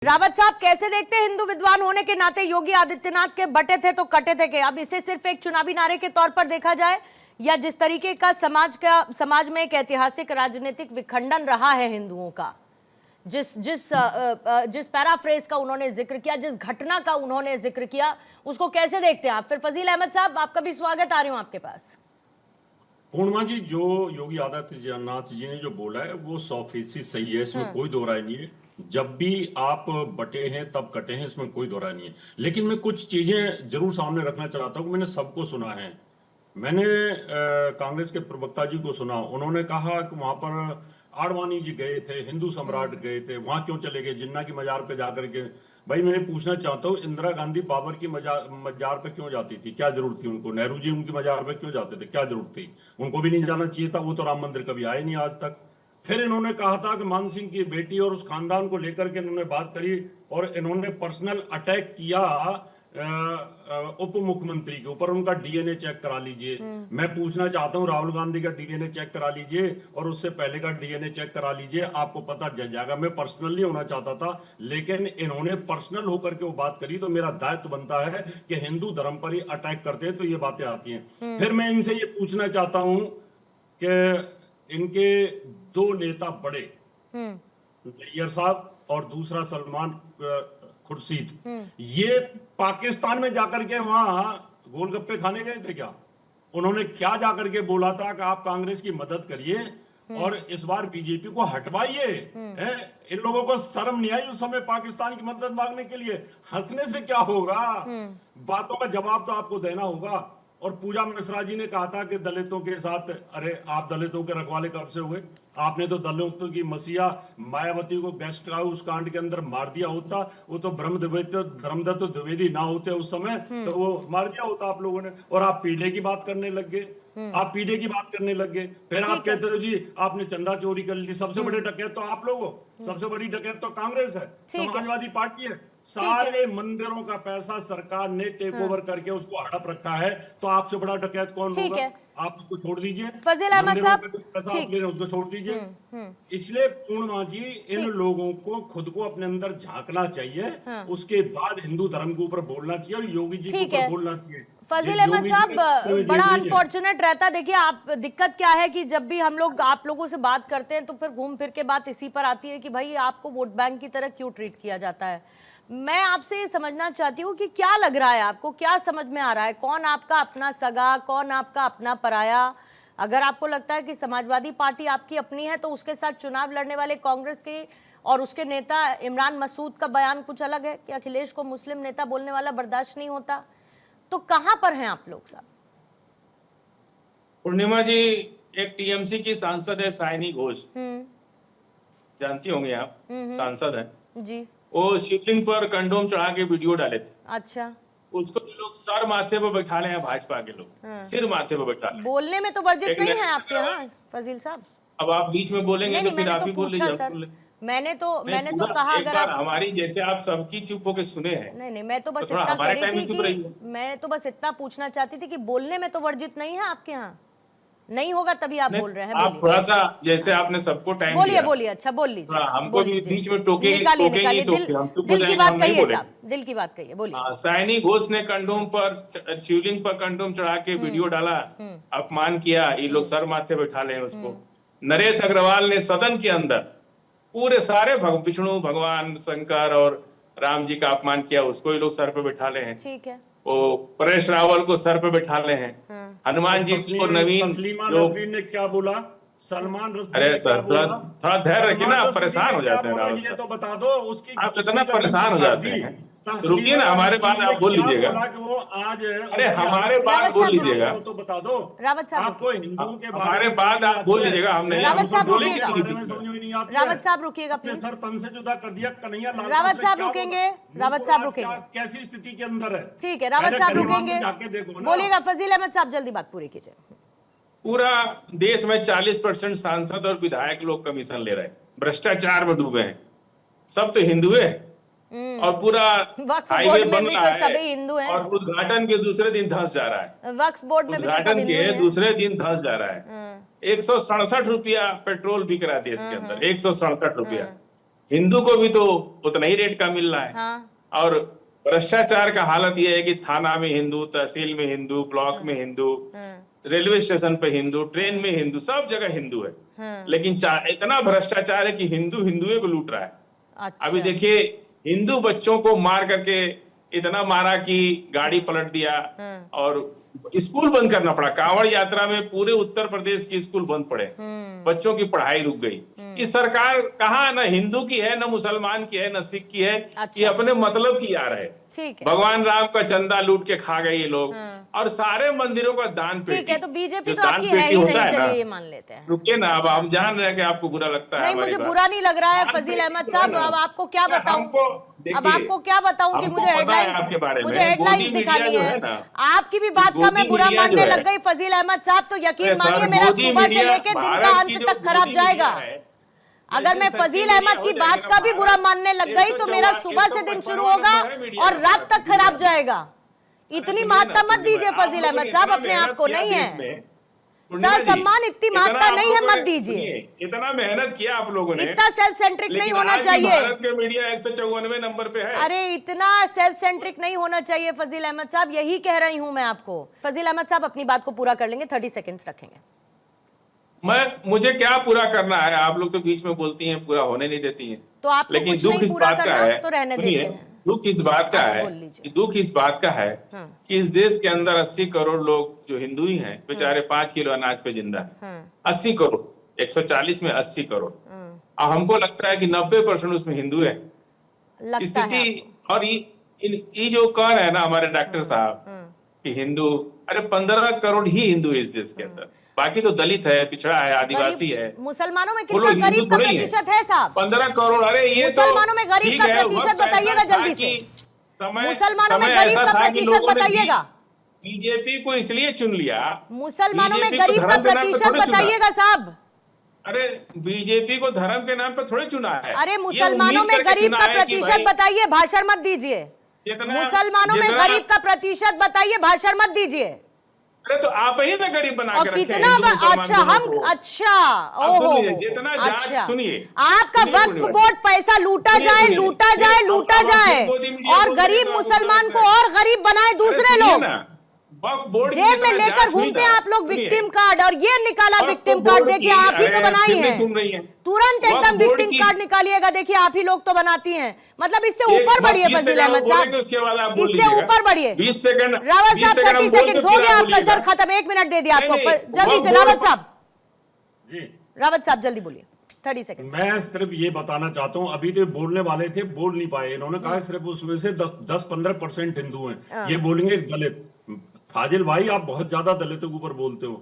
रावत साहब, कैसे देखते हैं हिंदू विद्वान होने के नाते योगी आदित्यनाथ के बटे थे तो कटे थे के अब इसे सिर्फ एक चुनावी नारे के तौर पर देखा जाए, या जिस तरीके का समाज में एक ऐतिहासिक राजनीतिक विखंडन रहा है हिंदुओं का, जिस पैराफ्रेज का उन्होंने जिक्र किया, जिस घटना का उन्होंने जिक्र किया, उसको कैसे देखते हैं आप? फिर फजील अहमद साहब, आपका भी स्वागत, आ रही हूं आपके पास। पूर्णिमा जी, जो योगी आदित्यनाथ जी ने जो बोला है वो 100% सही है, इसमें कोई दो राय नहीं है। जब भी आप बटे हैं तब कटे हैं, इसमें कोई दो राय नहीं है। लेकिन मैं कुछ चीजें जरूर सामने रखना चाहता हूँ। मैंने सबको सुना है। मैंने कांग्रेस के प्रवक्ता जी को सुना, उन्होंने कहा कि वहां पर आडवाणी जी गए थे, हिंदू सम्राट गए थे, वहां क्यों चले गए जिन्ना की मजार पे जाकर के। भाई मैं पूछना चाहता हूँ, इंदिरा गांधी बाबर की मजार पे क्यों जाती थी? क्या जरूरत थी उनको? नेहरू जी उनकी मजार पे क्यों जाते थे? क्या जरूरत थी? उनको भी नहीं जाना चाहिए था, वो तो राम मंदिर कभी आए नहीं आज तक। फिर इन्होंने कहा था कि मान सिंह की बेटी और उस खानदान को लेकर के इन्होंने बात करी और इन्होंने पर्सनल अटैक किया उप मुख्यमंत्री के ऊपर। उनका डीएनए चेक करा लीजिए। मैं पूछना चाहता हूं, राहुल गांधी का डीएनए चेक करा लीजिए और उससे पहले का डीएनए चेक करा लीजिए, आपको पता चल जाएगा। मैं पर्सनल नहीं होना चाहता था, लेकिन इन्होंने पर्सनल होकर के वो बात करी, तो मेरा दायित्व बनता है कि हिंदू धर्म पर ही अटैक करते हैं तो ये बातें आती हैं। फिर मैं इनसे ये पूछना चाहता हूं कि इनके दो नेता बड़े, नैयर साहब और दूसरा सलमान खुर्शीद, ये पाकिस्तान में जाकर के वहां गोलगप्पे खाने गए थे क्या? उन्होंने क्या जाकर के बोला था कि आप कांग्रेस की मदद करिए और इस बार बीजेपी को हटवाइए। इन लोगों को शर्म नहीं आई उस समय पाकिस्तान की मदद मांगने के लिए? हंसने से क्या होगा? बातों का जवाब तो आपको देना होगा। और पूजा मिश्रा जी ने कहा था कि दलितों के साथ, अरे आप दलितों के रखवाले कब से हुए? आपने तो दलितों की मसीहा मायावती को गेस्ट हाउस कांड के अंदर मार दिया होता, वो तो ब्रह्मदत्त द्विवेदी ना होते उस समय तो वो मार दिया होता आप लोगों ने। और आप पीढ़े की बात करने लग गए। आप पीढ़े की बात करने लग गए। फिर आप कहते हो जी आपने चंदा चोरी कर ली। सबसे बड़े डकैत तो आप लोग हो, सबसे बड़ी डकैत तो कांग्रेस है, समाजवादी पार्टी है। सारे मंदिरों का पैसा सरकार ने टेक ओवर करके उसको हड़प रखा है, तो आपसे बड़ा डकैत कौन होगा? आप उसको छोड़ दीजिए। फजील अहमद साहब, पैसा आप ले रहे हैं, उसको छोड़ दीजिए। इसलिए पूर्णिमा जी, इन लोगों को खुद को अपने अंदर झांकना चाहिए। उसके बाद हिंदू धर्म के ऊपर बोलना चाहिए और योगी जी के ऊपर बोलना चाहिए। फजील अहमद साहब, बड़ा अनफॉर्चुनेट रहता, देखिए आप, दिक्कत क्या है कि जब भी हम लोग आप लोगों से बात करते हैं तो फिर घूम फिर के बात इसी पर आती है कि भाई आपको वोट बैंक की तरह क्यों ट्रीट किया जाता है। मैं आपसे ये समझना चाहती हूँ कि क्या लग रहा है आपको, क्या समझ में आ रहा है, कौन आपका अपना सगा, कौन आपका अपना पराया? अगर आपको लगता है कि समाजवादी पार्टी आपकी अपनी है तो उसके साथ चुनाव लड़ने वाले कांग्रेस के और उसके नेता इमरान मसूद का बयान कुछ अलग है कि अखिलेश को मुस्लिम नेता बोलने वाला बर्दाश्त नहीं होता, तो कहां पर हैं आप लोग साहब? पूर्णिमा जी, एक टीएमसी की सांसद है साइनी घोष, जानती होंगे आप, सांसद है जी। वो शिवलिंग पर कंडोम चढ़ा के वीडियो डाले थे। अच्छा, उसको लोग सर माथे पर बैठा ले हैं, भाजपा के लोग सिर माथे पर बैठा ले। बोलने में तो वर्जित नहीं है आपके यहाँ फजील साहब। अब आप बीच में बोलेंगे तो फिर आप ही बोल लीजिए। मैंने तो कहा अगर आप हमारी जैसे आप सबकी चुप होकर सुने हैं। नहीं, मैं तो बस इतना कह रही थी कि मैं तो बस इतना पूछना चाहती थी कि बोलने में तो वर्जित नहीं है आपके यहाँ, नहीं होगा तभी आप बोल रहे हैं। आप थोड़ा सा, जैसे आपने सबको टाइम दिया, बोलिए, अच्छा बोल लीजिए। हमको भी बीच में टोकेंगे तो दिल की बात कहिए साहब, दिल की बात कहिए, बोलिए। साइनी घोष ने कंडोम पर, शिवलिंग पर कंडोम चढ़ा के वीडियो डाला, अपमान किया, ये लोग सर माथे बैठा ले उसको। नरेश अग्रवाल ने सदन के अंदर पूरे सारे विष्णु भगवान, शंकर और राम जी का अपमान किया, उसको ये लोग सर पे बैठा ले हैं। ठीक है। वो परेश रावल को सर पे बैठा ले हैं। हनुमान जी को नवीन ने क्या बोला? सलमान अरे थोड़ा धैर्य रखिए ना, आप परेशान हो जाते हैं रावल साहब, तो बता दो उसकी, आप इतना परेशान हो जाते हैं। रुकिए ना, हमारे बात आप बोल लीजिएगा। वो आज, अरे हमारे बात बोल लीजिएगा तो बता दो। रावत साहब, आपको हिंदुओं के हमारे बात आप बोल लीजिएगा। हम नहीं, रावत साहब बोलेंगे। रावत साहब रुकिएगा प्लीज। सर तन से जुदा कर दिया कन्हैया लाल। रावत साहब रुकेंगे, रावत साहब रुकेंगे। कैसी स्थिति के अंदर है? ठीक है, रावत साहब रुकेंगे, बोलिएगा। फजील अहमद साहब जल्दी बात पूरी कीजिए। पूरा देश में 40% सांसद और विधायक लोग कमीशन ले रहे हैं, भ्रष्टाचार में डूबे हैं, सब तो हिंदू है। और पूरा हाईवे बन रहा है, सभी हिंदू हैं। और उद्घाटन के दूसरे दिन धंस जा रहा है। वक्फ बोर्ड में उद्घाटन के दूसरे दिन धंस जा रहा है। 167 रुपया पेट्रोल बिक रहा है देश के अंदर, 167 रुपया। हिंदू को भी तो उतना ही रेट का मिल रहा है। हाँ। और भ्रष्टाचार का हालत यह है कि थाना में हिंदू, तहसील में हिंदू, ब्लॉक में हिंदू, रेलवे स्टेशन पे हिंदू, ट्रेन में हिंदू, सब जगह हिंदू है। लेकिन इतना भ्रष्टाचार है कि हिंदू हिंदुए को लूट रहा है। अच्छा। अभी देखिए, हिंदू बच्चों को मार करके इतना मारा कि गाड़ी पलट दिया और स्कूल बंद करना पड़ा। कांवड़ यात्रा में पूरे उत्तर प्रदेश के स्कूल बंद पड़े, बच्चों की पढ़ाई रुक गई। ये सरकार कहाँ न हिंदू की है, न मुसलमान की है, न सिख की है। अच्छा। ये अपने मतलब की आ रहे। ठीक है। भगवान राम का चंदा लूट के खा गए ये लोग, और सारे मंदिरों का दान पेटी। ठीक है, तो बीजेपी तो दान आपकी पेटी है ही होता नहीं, है ना। चलिए ये मान लेते हैं। रुकिए ना, अब हम जान रहे हैं कि आपको बुरा लगता है। नहीं, मुझे बुरा नहीं लग रहा है फजील अहमद साहब। अब आपको क्या बताऊं, अब आपको क्या बताऊं कि मुझे हेडलाइंस दिखानी है। आपकी भी बात का मैं बुरा मानने लग गई फजील अहमद साहब, तो यकीन मानिए मेरा सुबह से लेके दिन का अंत तक खराब जाएगा। अगर मैं फजील अहमद की बात का भी बुरा मानने लग गई तो मेरा सुबह से दिन शुरू होगा और रात तक खराब जाएगा। इतनी महत्ता मत दीजिए फजील अहमद साहब अपने आप को। नहीं है सर, सम्मान इतनी महत्ता नहीं है, मत दीजिए। इतना मेहनत किया आप लोगों ने, इतना सेल्फ सेंट्रिक नहीं होना चाहिए। भारत के मीडिया 154वें नंबर पे है। अरे इतना सेल्फ सेंट्रिक नहीं होना चाहिए फजील अहमद साहब, यही कह रही हूं मैं आपको। फजील अहमद साहब अपनी बात को पूरा कर लेंगे, 30 सेकंड्स रखेंगे। मुझे क्या पूरा करना है, आप लोग तो बीच में बोलती हैं, पूरा होने नहीं देती हैं। तो आपको लेकिन कुछ दुख नहीं इस पूरा बात का करना है, तो रहने देते हैं। दुख इस बात का है, दुख इस बात का है कि इस देश के अंदर 80 करोड़ लोग जो हिंदू ही हैं, बेचारे 5 किलो अनाज पे जिंदा है। 80 करोड़, 140 में 80 करोड़। और हमको लगता है कि 90% उसमें हिंदू है। स्थिति और ये जो कह रहे हैं ना हमारे डॉक्टर साहब कि हिंदू, अरे 15 करोड़ ही हिंदू है इस देश के अंदर, बाकी तो दलित है, पिछड़ा है, आदिवासी है। मुसलमानों में कितना गरीब का प्रतिशत है साहब? 15 करोड़। अरे ये मुसलमानों में गरीब का प्रतिशत बताइएगा जल्दी से। मुसलमानों में गरीब का प्रतिशत बताइएगा। बीजेपी को इसलिए चुन लिया, मुसलमानों में गरीब का प्रतिशत बताइएगा साहब। अरे बीजेपी को धर्म के नाम पर थोड़े चुना है। अरे मुसलमानों में गरीब का प्रतिशत बताइए, भाषण मत दीजिए। मुसलमानों में गरीब का प्रतिशत बताइए, भाषण मत दीजिए। अरे तो आप ही ना गरीब बना के रखे कितना अच्छा हम अच्छा ओहो जितना अच्छा सुनिए, आपका वक्फ बोर्ड पैसा लूटा जाए लूटा जाए लूटा जाए और गरीब मुसलमान को और गरीब बनाए दूसरे लोग। जेब में लेकर घूमते हैं आप लोग विक्टिम कार्ड, और ये निकाला विक्टिम कार्ड, देखिए आप ही तो बनाई है। तुरंत एकदम विक्टिम कार्ड निकालिएगा, देखिए आप ही लोग तो बनाती हैं। मतलब इससे ऊपर बढ़िए फजील अहमद साहब, इससे ऊपर बढ़िए। 20 सेकंड रावत साहब 30 सेकंड हो गया आपका सर, खत्म। 1 मिनट दे दिया आपको, जल्दी से रावत साहब। रावत साहब जल्दी बोलिए, 30 सेकंड। मैं सिर्फ ये बताना चाहता हूँ, अभी तो बोलने वाले थे, बोल नहीं पाए। इन्होंने कहा सिर्फ उसमें से 10-15% हिंदू हैं, ये बोलेंगे दलित। फाजिल भाई, आप बहुत ज्यादा दलितों के ऊपर बोलते हो।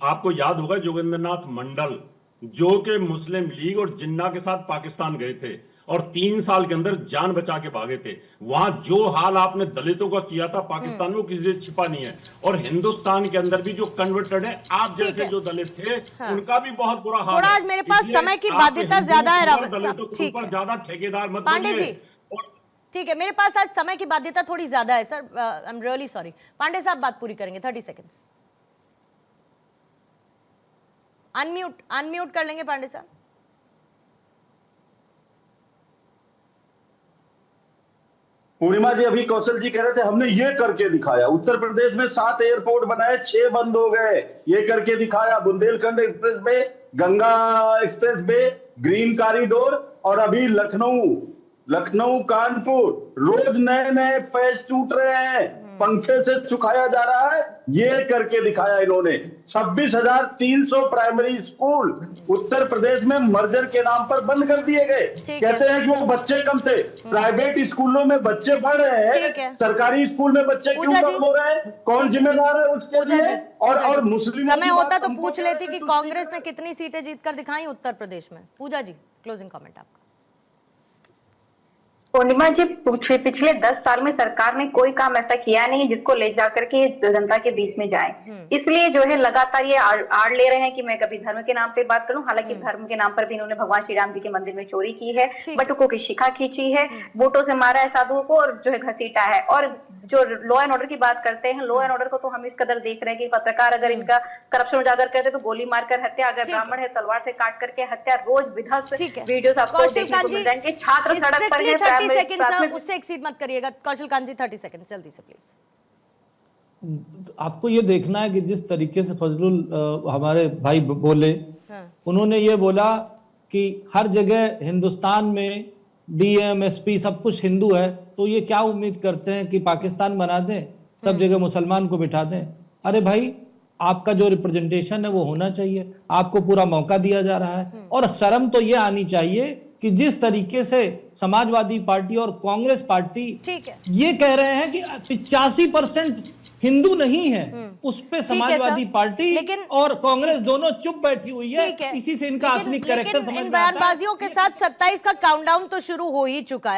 आपको याद होगा जोगिंद्रनाथ मंडल जो कि मुस्लिम लीग और जिन्ना के साथ पाकिस्तान गए थे और 3 साल के अंदर जान बचा के भागे थे। वहां जो हाल आपने दलितों का किया था पाकिस्तान में, वो किसी से छिपा नहीं है। और हिंदुस्तान के अंदर भी जो कन्वर्टेड है, आप जैसे जो दलित थे, उनका भी बहुत बुरा हाल है। आज मेरे पास समय की बाध्यता ज्यादा है रावत साहब, ठीक है, ज्यादा ठेकेदार मत पांडे जी। ठीक है, मेरे पास आज समय की बाध्यता थोड़ी ज्यादा है sir, I am really sorry. Pandey साहब बात पूरी करेंगे, 30 सेकंड्स। अनम्यूट कर लेंगे पांडे साहब। पूर्णिमा जी, अभी कौशल जी कह रहे थे हमने ये करके दिखाया। उत्तर प्रदेश में 7 एयरपोर्ट बनाए, 6 बंद हो गए, ये करके दिखाया। Bundelkhand express way, Ganga express way, green corridor, और अभी लखनऊ कानपुर, रोज नए नए पैच टूट रहे हैं, पंखे से सुखाया जा रहा है। ये करके दिखाया इन्होंने। 26,300 प्राइमरी स्कूल उत्तर प्रदेश में मर्जर के नाम पर बंद कर दिए गए। कहते हैं कि वो बच्चे कम थे। प्राइवेट स्कूलों में बच्चे पढ़ रहे हैं, सरकारी स्कूल में बच्चे क्यों कम हो रहे हैं? कौन जिम्मेदार है उसके लिए? और मुस्लिम समय होता तो पूछ लेती कि कांग्रेस ने कितनी सीटें जीतकर दिखाई उत्तर प्रदेश में। पूजा जी, क्लोजिंग कमेंट आपका। पूर्णिमा जी, पिछले 10 साल में सरकार ने कोई काम ऐसा किया नहीं जिसको ले जाकर के जनता के बीच में जाए। इसलिए जो है लगातार ये आड़ ले रहे हैं कि मैं कभी धर्म के नाम पे बात करूं। हालांकि धर्म के नाम पर भी इन्होंने भगवान श्री राम जी के मंदिर में चोरी की है, बटुकों की शिखा खींची है, वोटों से मारा है साधुओं को और जो है घसीटा है। और जो लॉ एंड ऑर्डर की बात करते हैं, लॉ एंड ऑर्डर को तो हम इस कदर देख रहे हैं कि पत्रकार अगर इनका करप्शन उजागर करते तो गोली मारकर हत्या, अगर ब्राह्मण है तलवार से काट करके हत्या, रोज विध्वंस वीडियोस आपको देखने को मिल जाएंगे। छात्र सड़क पर है, 30 सेकंड, उससे एक्सीड मत करिएगा। कौशल कांत जी 30 सेकंड जल्दी से प्लीज। आपको ये देखना है कि जिस तरीके से फजलुल हमारे भाई बोले, उन्होंने ये बोला कि हर जगह हिंदुस्तान में डीएम एसपी सब कुछ हिंदू है, तो ये क्या उम्मीद करते हैं कि पाकिस्तान बना दें, सब जगह मुसलमान को बिठा दें? अरे भाई, आपका जो रिप्रेजेंटेशन है वो होना चाहिए, आपको पूरा मौका दिया जा रहा है। और शर्म तो ये आनी चाहिए कि जिस तरीके से समाजवादी पार्टी और कांग्रेस पार्टी ये कह रहे हैं कि 85% हिंदू नहीं है, उस पे समाजवादी पार्टी और कांग्रेस दोनों चुप बैठी हुई है। इसी से इनका असली कैरेक्टर समझ में आता है। इन बयानबाजियों के साथ 27 का काउंटडाउन तो शुरू हो ही चुका है।